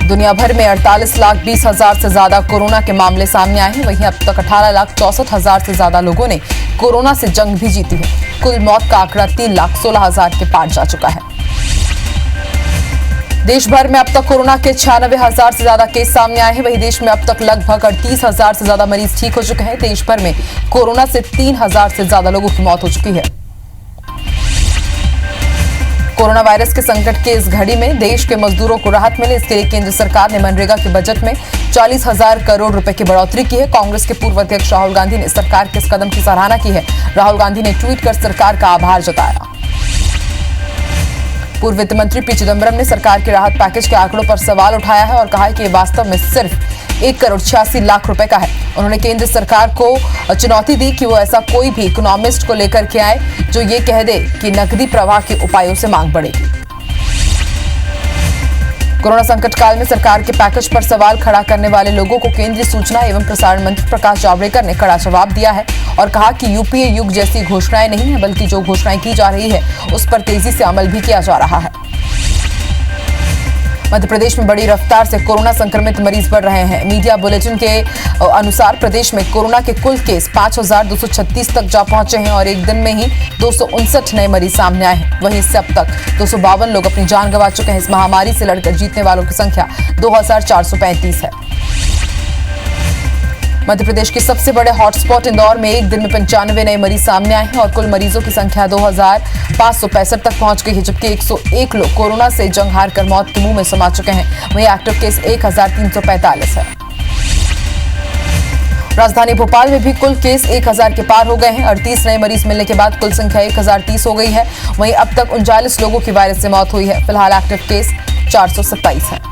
दुनिया भर में 48,20,000 से ज्यादा कोरोना के मामले सामने आए हैं। वहीं अब तक 18,64,000 से ज्यादा लोगों ने कोरोना से जंग भी जीती है। कुल मौत का आंकड़ा 3,16,000 के पार जा चुका है। देश भर में अब तक कोरोना के 96,000 से ज्यादा केस सामने आए हैं। वहीं देश में अब तक लगभग 38,000 से ज्यादा मरीज ठीक हो चुके हैं। देश भर में कोरोना से 3,000 से ज्यादा लोगों की मौत हो चुकी है। कोरोना वायरस के संकट के इस घड़ी में देश के मजदूरों को राहत मिले, इसके लिए केंद्र सरकार ने मनरेगा के बजट में 40,000 करोड़ रुपए की बढ़ोतरी की है। कांग्रेस के पूर्व अध्यक्ष राहुल गांधी ने सरकार के इस कदम की सराहना की है। राहुल गांधी ने ट्वीट कर सरकार का आभार जताया। पूर्व वित्त मंत्री पी चिदंबरम ने सरकार के राहत पैकेज के आंकड़ों पर सवाल उठाया है और कहा है कि ये वास्तव में सिर्फ 1,86,00,000 रुपए का है। उन्होंने केंद्र सरकार को चुनौती दी कि वो ऐसा कोई भी इकोनॉमिस्ट को लेकर के आए जो ये कह दे कि नकदी प्रवाह के उपायों से मांग बढ़ेगी। कोरोना संकट काल में सरकार के पैकेज पर सवाल खड़ा करने वाले लोगों को केंद्रीय सूचना एवं प्रसारण मंत्री प्रकाश जावड़ेकर ने कड़ा जवाब दिया है और कहा कि यूपीए युग जैसी घोषणाएं नहीं है, बल्कि जो घोषणाएं की जा रही है उस पर तेजी से अमल भी किया जा रहा है। मध्य प्रदेश में बड़ी रफ्तार से कोरोना संक्रमित मरीज बढ़ रहे हैं। मीडिया बुलेटिन के अनुसार प्रदेश में कोरोना के कुल केस 5,236 तक जा पहुंचे हैं और एक दिन में ही 259 नए मरीज सामने आए हैं। वहीं इससे अब तक 252 लोग अपनी जान गंवा चुके हैं। इस महामारी से लड़कर जीतने वालों की संख्या 2,435 है। मध्य प्रदेश के सबसे बड़े हॉटस्पॉट इंदौर में एक दिन में 95 नए मरीज सामने आए हैं और कुल मरीजों की संख्या 2,565 तक पहुंच गई है, जबकि 101 लोग कोरोना से जंग हार कर मौत के मुंह में समा चुके हैं। वहीं एक्टिव केस 1,345 है। राजधानी भोपाल में भी कुल केस 1,000 के पार हो गए हैं। 38 नए मरीज मिलने के बाद कुल संख्या 1,030 हो गई है। वहीं अब तक 39 लोगों की वायरस से मौत हुई है। फिलहाल एक्टिव केस 427 है।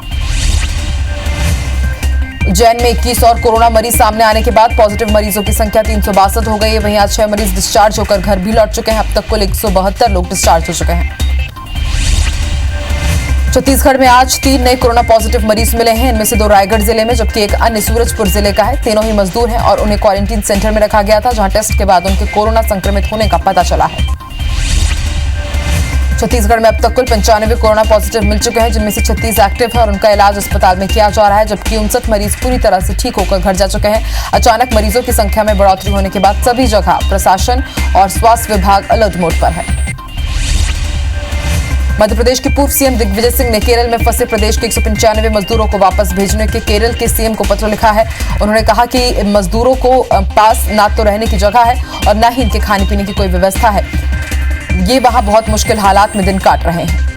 उज्जैन में 21 और कोरोना मरीज सामने आने के बाद पॉजिटिव मरीजों की संख्या 362 हो गई है। वहीं आज 6 मरीज डिस्चार्ज होकर घर भी लौट चुके हैं। अब तक कुल 172 लोग डिस्चार्ज हो चुके हैं। छत्तीसगढ़ में आज 3 नए कोरोना पॉजिटिव मरीज मिले हैं। इनमें से 2 रायगढ़ जिले में, जबकि एक अन्य सूरजपुर जिले का है। तीनों ही मजदूर हैं और उन्हें क्वारंटीन सेंटर में रखा गया था, जहां टेस्ट के बाद उनके कोरोना संक्रमित होने का पता चला है। छत्तीसगढ़ में अब तक कुल 95 कोरोना पॉजिटिव मिल चुके हैं, जिनमें से 36 एक्टिव है और उनका इलाज अस्पताल में किया जा रहा है, जबकि 59 मरीज पूरी तरह से ठीक होकर घर जा चुके हैं। अचानक मरीजों की संख्या में बढ़ोतरी होने के बाद सभी जगह प्रशासन और स्वास्थ्य विभाग अलर्ट मोड पर है। मध्य प्रदेश के पूर्व सीएम दिग्विजय सिंह ने केरल में फंसे प्रदेश के 195 मजदूरों को वापस भेजने के केरल के सीएम को पत्र लिखा है। उन्होंने कहा कि मजदूरों को पास ना तो रहने की जगह है और न ही इनके खाने पीने की कोई व्यवस्था है। ये वहां बहुत मुश्किल हालात में दिन काट रहे हैं।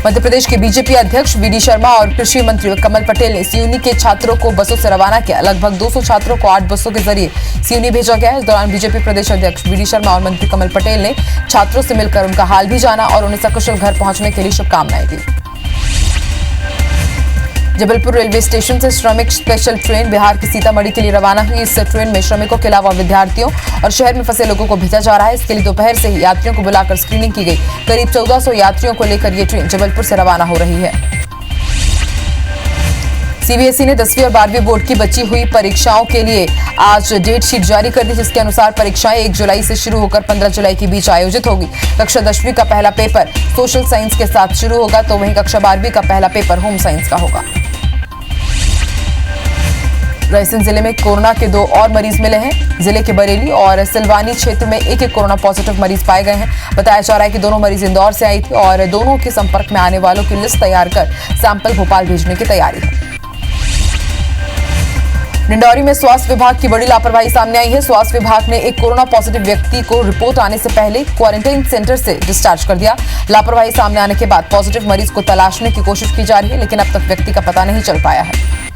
मध्य प्रदेश के बीजेपी अध्यक्ष वीडी शर्मा और कृषि मंत्री कमल पटेल ने सिवनी के छात्रों को बसों से रवाना किया। लगभग 200 छात्रों को 8 बसों के जरिए सिवनी भेजा गया है। इस दौरान बीजेपी प्रदेश अध्यक्ष वीडी शर्मा और मंत्री कमल पटेल ने छात्रों से मिलकर उनका हाल भी जाना और उन्हें सकुशल घर पहुंचने के लिए शुभकामनाएं दी। जबलपुर रेलवे स्टेशन से श्रमिक स्पेशल ट्रेन बिहार के सीतामढ़ी के लिए रवाना हुई। इस ट्रेन में श्रमिकों के अलावा विद्यार्थियों और शहर में फंसे लोगों को भेजा जा रहा है। इसके लिए दोपहर से ही यात्रियों को बुलाकर स्क्रीनिंग की गई। करीब 1400 यात्रियों को लेकर ये ट्रेन जबलपुर से रवाना हो रही है। सीबीएसई ने 10वीं और 12वीं बोर्ड की बची हुई परीक्षाओं के लिए आज डेट शीट जारी कर दी, जिसके अनुसार परीक्षाएं 1 जुलाई से शुरू होकर 15 जुलाई के बीच आयोजित होगी। कक्षा 10वीं का पहला पेपर सोशल साइंस के साथ शुरू होगा, तो वहीं कक्षा 12वीं का पहला पेपर होम साइंस का होगा। रायसेन जिले में कोरोना के 2 और मरीज मिले हैं। जिले के बरेली और सिलवानी क्षेत्र में एक कोरोना पॉजिटिव मरीज पाए गए हैं। बताया जा रहा है कि दोनों मरीज इंदौर से आई थी और दोनों के संपर्क में आने वालों की लिस्ट तैयार कर सैंपल भोपाल भेजने की तैयारी है। डिंडौरी में स्वास्थ्य विभाग की बड़ी लापरवाही सामने आई है। स्वास्थ्य विभाग ने एक कोरोना पॉजिटिव व्यक्ति को रिपोर्ट आने से पहले क्वारंटाइन सेंटर से डिस्चार्ज कर दिया। लापरवाही सामने आने के बाद पॉजिटिव मरीज को तलाशने की कोशिश की जा रही है, लेकिन अब तक व्यक्ति का पता नहीं चल पाया है।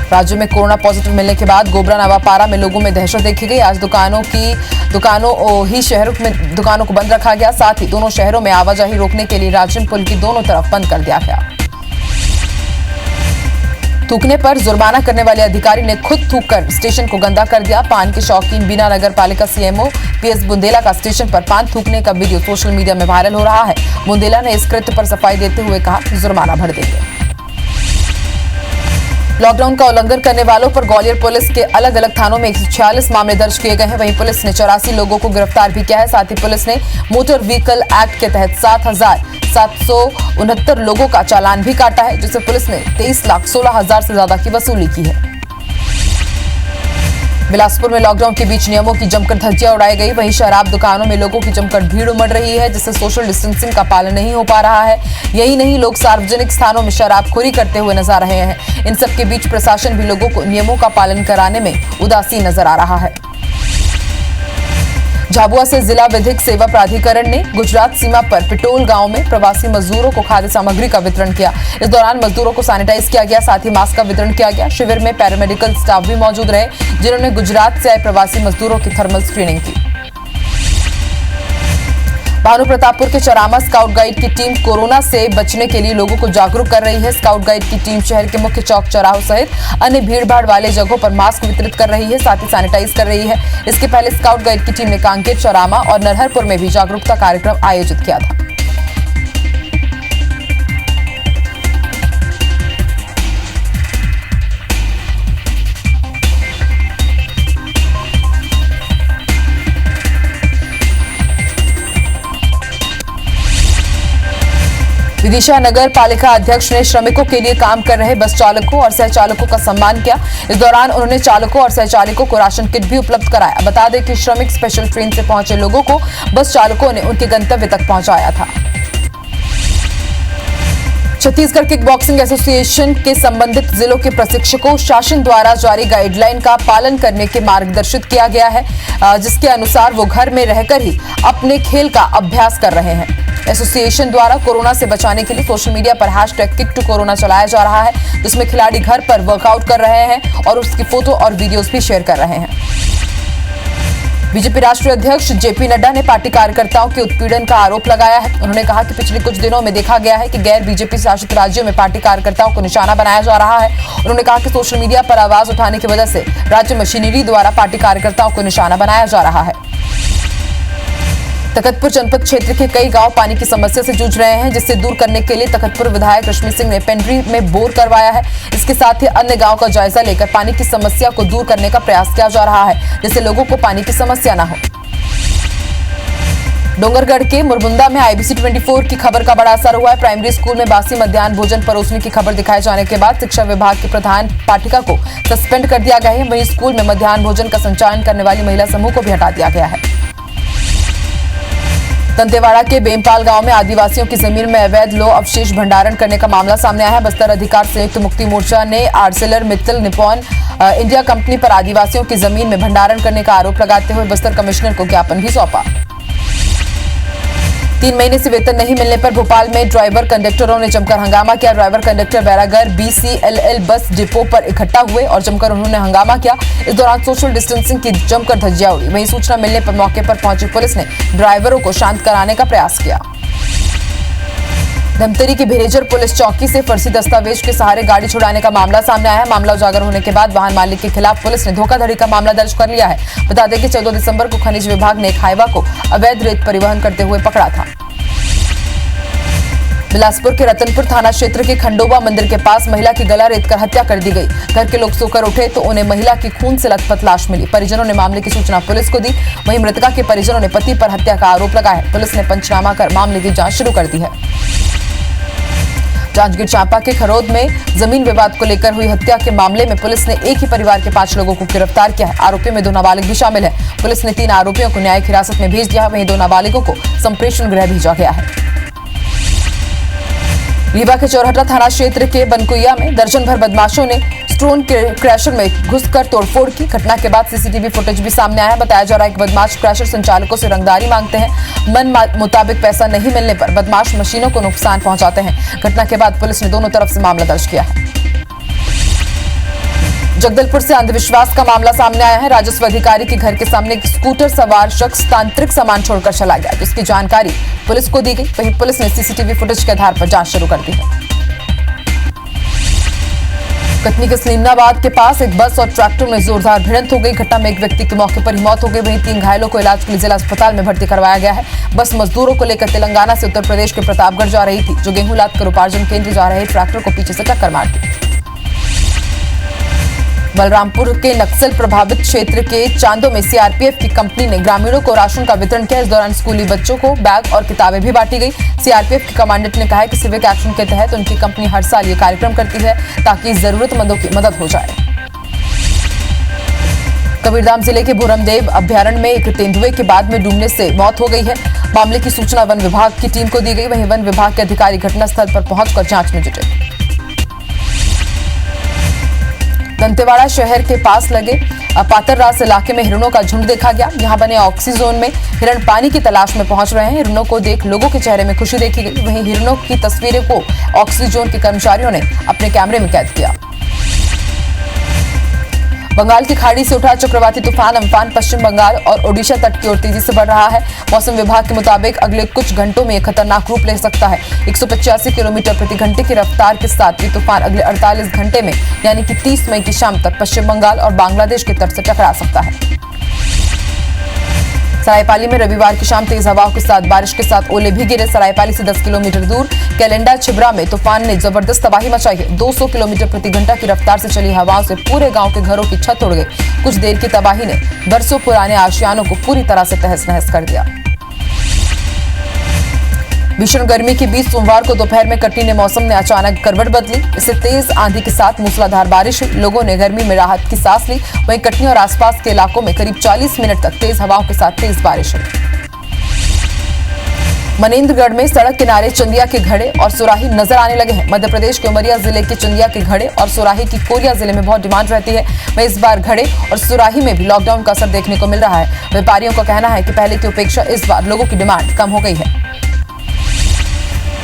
राज्य में कोरोना पॉजिटिव मिलने के बाद गोबरा नवापारा में लोगों में दहशत देखी गई। आज दुकानों को बंद रखा गया। साथ ही दोनों शहरों में आवाजाही रोकने के लिए राजिम पुल की दोनों तरफ बंद कर दिया गया। थूकने पर जुर्माना करने वाले अधिकारी ने खुद थूककर स्टेशन को गंदा कर दिया। पान के शौकीन बीना नगर पालिका सीएमओ पीएस बुंदेला का स्टेशन पर पान थूकने का वीडियो सोशल मीडिया में वायरल हो रहा है। बुंदेला ने इस कृत्य पर सफाई देते हुए कहा कि जुर्माना भर देंगे। लॉकडाउन का उल्लंघन करने वालों पर ग्वालियर पुलिस के अलग अलग थानों में 146 मामले दर्ज किए गए हैं। वहीं पुलिस ने 84 लोगों को गिरफ्तार भी किया है। साथ ही पुलिस ने मोटर व्हीकल एक्ट के तहत 769 लोगों का चालान भी काटा है, जिससे पुलिस ने 23,16,000 से ज्यादा की वसूली की है। बिलासपुर में लॉकडाउन के बीच नियमों की जमकर धज्जियां उड़ाई गई। वहीं शराब दुकानों में लोगों की जमकर भीड़ उमड़ रही है, जिससे सोशल डिस्टेंसिंग का पालन नहीं हो पा रहा है। यही नहीं, लोग सार्वजनिक स्थानों में शराबखोरी करते हुए नजर आ रहे हैं। इन सब के बीच प्रशासन भी लोगों को नियमों का पालन कराने में उदासीन नजर आ रहा है। झाबुआ से जिला विधिक सेवा प्राधिकरण ने गुजरात सीमा पर पिटोल गांव में प्रवासी मजदूरों को खाद्य सामग्री का वितरण किया। इस दौरान मजदूरों को सैनिटाइज किया गया, साथ ही मास्क का वितरण किया गया। शिविर में पैरामेडिकल स्टाफ भी मौजूद रहे, जिन्होंने गुजरात से आए प्रवासी मजदूरों की थर्मल स्क्रीनिंग की। भानु प्रतापपुर के चरामा स्काउट गाइड की टीम कोरोना से बचने के लिए लोगों को जागरूक कर रही है। स्काउट गाइड की टीम शहर के मुख्य चौक चौराहों सहित अन्य भीड़भाड़ वाले जगहों पर मास्क वितरित कर रही है, साथ ही सैनिटाइज कर रही है। इसके पहले स्काउट गाइड की टीम ने कांकेर, चरामा और नरहरपुर में भी जागरूकता कार्यक्रम आयोजित किया था। विदिशा नगर पालिका अध्यक्ष ने श्रमिकों के लिए काम कर रहे बस चालकों और सह चालकों का सम्मान किया। इस दौरान उन्होंने चालकों और सह चालकों को राशन किट भी उपलब्ध कराया। बता दें कि श्रमिक स्पेशल ट्रेन से पहुंचे लोगों को बस चालकों ने उनके गंतव्य तक पहुंचाया था। छत्तीसगढ़ किक बॉक्सिंग एसोसिएशन के संबंधित जिलों के प्रशिक्षकों शासन द्वारा जारी गाइडलाइन का पालन करने के मार्गदर्शित किया गया है, जिसके अनुसार वो घर में रहकर ही अपने खेल का अभ्यास कर रहे हैं। एसोसिएशन द्वारा कोरोना से बचाने के लिए सोशल मीडिया पर #KickToCorona चलाया जा रहा है, जिसमें खिलाड़ी घर पर वर्कआउट कर रहे हैं और उसकी फोटो और वीडियोस भी शेयर कर रहे हैं। बीजेपी राष्ट्रीय अध्यक्ष जेपी नड्डा ने पार्टी कार्यकर्ताओं के उत्पीड़न का आरोप लगाया है। उन्होंने कहा कि पिछले कुछ दिनों में देखा गया है कि गैर बीजेपी शासित राज्यों में पार्टी कार्यकर्ताओं को निशाना बनाया जा रहा है। उन्होंने कहा कि सोशल मीडिया पर आवाज उठाने की वजह से राज्य मशीनरी द्वारा पार्टी कार्यकर्ताओं को निशाना बनाया जा रहा है। तखतपुर जनपद क्षेत्र के कई गांव पानी की समस्या से जूझ रहे हैं, जिससे दूर करने के लिए तखतपुर विधायक रश्मि सिंह ने पेंड्री में बोर करवाया है। इसके साथ ही अन्य गांव का जायजा लेकर पानी की समस्या को दूर करने का प्रयास किया जा रहा है, जिससे लोगों को पानी की समस्या न हो। डोंगरगढ़ के मुरमुंदा में IBC 24 की खबर का बड़ा असर हुआ है। प्राइमरी स्कूल में बासी मध्याह्न भोजन परोसने की खबर दिखाए जाने के बाद शिक्षा विभाग के प्रधान पाठिका को सस्पेंड कर दिया गया है। वहीं स्कूल में मध्याह्न भोजन का संचालन करने वाली महिला समूह को भी हटा दिया गया है। दंतेवाड़ा के बेमपाल गांव में आदिवासियों की जमीन में अवैध लौह अवशेष भंडारण करने का मामला सामने आया है। बस्तर अधिकार संयुक्त मुक्ति मोर्चा ने Arcelor Mittal Nippon India company पर आदिवासियों की जमीन में भंडारण करने का आरोप लगाते हुए बस्तर कमिश्नर को ज्ञापन भी सौंपा। 3 महीने से वेतन नहीं मिलने पर भोपाल में ड्राइवर कंडक्टरों ने जमकर हंगामा किया। Driver conductor Bairagarh BCLL bus depot पर इकट्ठा हुए और जमकर उन्होंने हंगामा किया। इस दौरान सोशल डिस्टेंसिंग की जमकर धज्जियां उड़ी। वहीं सूचना मिलने पर मौके पर पहुंची पुलिस ने ड्राइवरों को शांत कराने का प्रयास किया। धमतरी की भेरेजर पुलिस चौकी से फर्जी दस्तावेज के सहारे गाड़ी छुड़ाने का मामला सामने आया है। मामला उजागर होने के बाद वाहन मालिक के खिलाफ पुलिस ने धोखाधड़ी का मामला दर्ज कर लिया है। बता दें कि 14 दिसंबर को खनिज विभाग ने एक हाईवा को अवैध रेत परिवहन करते हुए पकड़ा था। बिलासपुर के रतनपुर थाना क्षेत्र के खंडोबा मंदिर के पास महिला की गला रेतकर हत्या कर दी गई। घर के लोग सोकर उठे तो उन्हें महिला की खून से लथपथ लाश मिली। परिजनों ने मामले की सूचना पुलिस को दी। वहीं मृतका के परिजनों ने पति पर हत्या का आरोप लगाया है। पुलिस ने पंचनामा कर मामले की जांच शुरू कर दी है। जांजगीर चांपा के खरोद में जमीन विवाद को लेकर हुई हत्या के मामले में पुलिस ने एक ही परिवार के 5 लोगों को गिरफ्तार किया है। आरोपियों में 2 नाबालिग भी शामिल है। पुलिस ने 3 आरोपियों को न्यायिक हिरासत में भेज दिया। वहीं 2 नाबालिगों को संप्रेषण गृह भेजा गया है। रीवा के चौरहटा थाना क्षेत्र के बनकुइया में दर्जन भर बदमाशों ने स्टोन क्रैशर में घुसकर तोड़फोड़ की। घटना के बाद सीसीटीवी फुटेज भी सामने आया है। बताया जा रहा है कि बदमाश क्रैशर संचालकों से रंगदारी मांगते हैं। मन मुताबिक पैसा नहीं मिलने पर बदमाश मशीनों को नुकसान पहुंचाते हैं। घटना के बाद पुलिस ने दोनों तरफ से मामला दर्ज किया है। जगदलपुर से अंधविश्वास का मामला सामने आया है। राजस्व अधिकारी के घर के सामने एक स्कूटर सवार शख्स तांत्रिक सामान छोड़कर चला गया, जिसकी जानकारी पुलिस को दी गई। वहीं पुलिस ने सीसीटीवी फुटेज के आधार पर जांच शुरू कर दी है। कटनी के सलीमनाबाद के पास एक बस और ट्रैक्टर में जोरदार भिड़ंत हो गई। घटना में एक व्यक्ति की मौके पर ही मौत हो गई। वहीं 3 घायलों को इलाज के लिए जिला अस्पताल में भर्ती करवाया गया है। बस मजदूरों को लेकर तेलंगाना से उत्तर प्रदेश के प्रतापगढ़ जा रही थी, जो गेहूं लाद कर उपार्जन केंद्र जा रहे ट्रैक्टर को पीछे से टक्कर मार दी। बलरामपुर के नक्सल प्रभावित क्षेत्र के चांदो में सीआरपीएफ की कंपनी ने ग्रामीणों को राशन का वितरण किया। इस दौरान स्कूली बच्चों को बैग और किताबें भी बांटी गई। सीआरपीएफ के कमांडेंट ने कहा है कि सिविक एक्शन के तहत उनकी कंपनी हर साल ये कार्यक्रम करती है ताकि जरूरतमंदों की मदद हो जाए। कबीरधाम जिले के भोरमदेव अभ्यारण्य में एक तेंदुए के बाद में डूबने से मौत हो गई है। मामले की सूचना वन विभाग की टीम को दी गई। वहीं वन विभाग के अधिकारी घटनास्थल पर पहुंचकर जांच में जुटे। दंतेवाड़ा शहर के पास लगे पातररास इलाके में हिरणों का झुंड देखा गया। यहां बने ऑक्सीजोन में हिरण पानी की तलाश में पहुंच रहे हैं। हिरणों को देख लोगों के चेहरे में खुशी देखी गई। वहीं हिरणों की तस्वीरों को ऑक्सीजोन के कर्मचारियों ने अपने कैमरे में कैद किया। बंगाल की खाड़ी से उठा चक्रवाती तूफान अम्फान पश्चिम बंगाल और ओडिशा तट की ओर तेजी से बढ़ रहा है। मौसम विभाग के मुताबिक अगले कुछ घंटों में खतरनाक रूप ले सकता है। 185 किलोमीटर प्रति घंटे की रफ्तार के साथ ये तूफान अगले 48 घंटे में यानी कि 30 मई की शाम तक पश्चिम बंगाल और बांग्लादेश के तट से टकरा सकता है। सरायपाली में रविवार की शाम तेज हवाओं के साथ बारिश के साथ ओले भी गिरे। सरायपाली से 10 किलोमीटर दूर कैलेंडा छिबरा में तूफान ने जबरदस्त तबाही मचाई है। 200 किलोमीटर प्रति घंटा की रफ्तार से चली हवाओं से पूरे गांव के घरों की छत उड़ गई। कुछ देर की तबाही ने बरसों पुराने आशियानों को पूरी तरह से तहस नहस कर दिया। भीषण गर्मी के बीच सोमवार को दोपहर में कटनी ने मौसम ने अचानक करवट बदली। इससे तेज आंधी के साथ मूसलाधार बारिश हुई। लोगों ने गर्मी में राहत की सांस ली। वहीं कटनी और आसपास के इलाकों में करीब 40 मिनट तक तेज हवाओं के साथ तेज बारिश हुई। मनेंद्रगढ़ में सड़क किनारे चंदिया के घड़े और सुराही नजर आने लगे हैं। मध्य प्रदेश के उमरिया जिले के चंदिया के घड़े और सुराही की कोरिया जिले में बहुत डिमांड रहती है। वहीं इस बार घड़े और सुराही में भी लॉकडाउन का असर देखने को मिल रहा है। व्यापारियों का कहना है कि पहले की अपेक्षा इस बार लोगों की डिमांड कम हो गई है।